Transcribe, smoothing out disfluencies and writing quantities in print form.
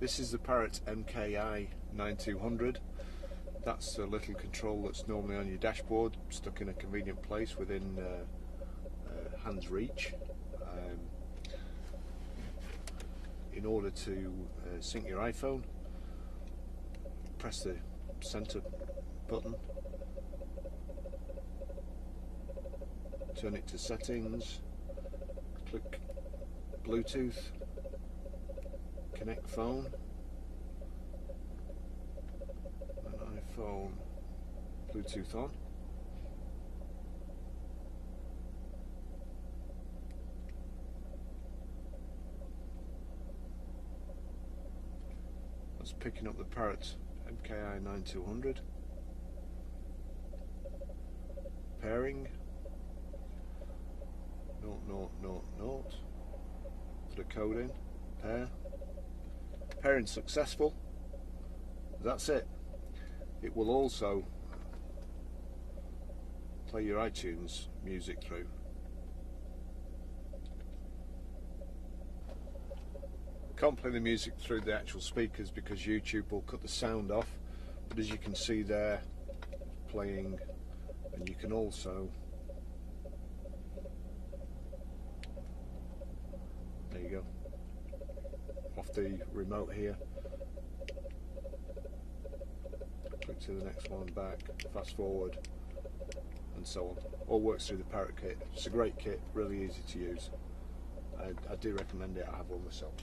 This is the Parrot MKi 9200. That's a little control that's normally on your dashboard, stuck in a convenient place within hand's reach. In order to sync your iPhone, press the center button, turn it to settings, click Bluetooth, connect phone, and iPhone Bluetooth on. That's picking up the Parrot MKi 9200. Pairing 000. Put a code in. Pair. Pairing successful. That's it. It will also play your iTunes music through. Can't play the music through the actual speakers because YouTube will cut the sound off, but as you can see there, playing, and you can also, there you go, off the remote here, click to the next one, back, fast forward, and so on. All works through the Parrot kit. It's a great kit, really easy to use. I do recommend it. I have one myself.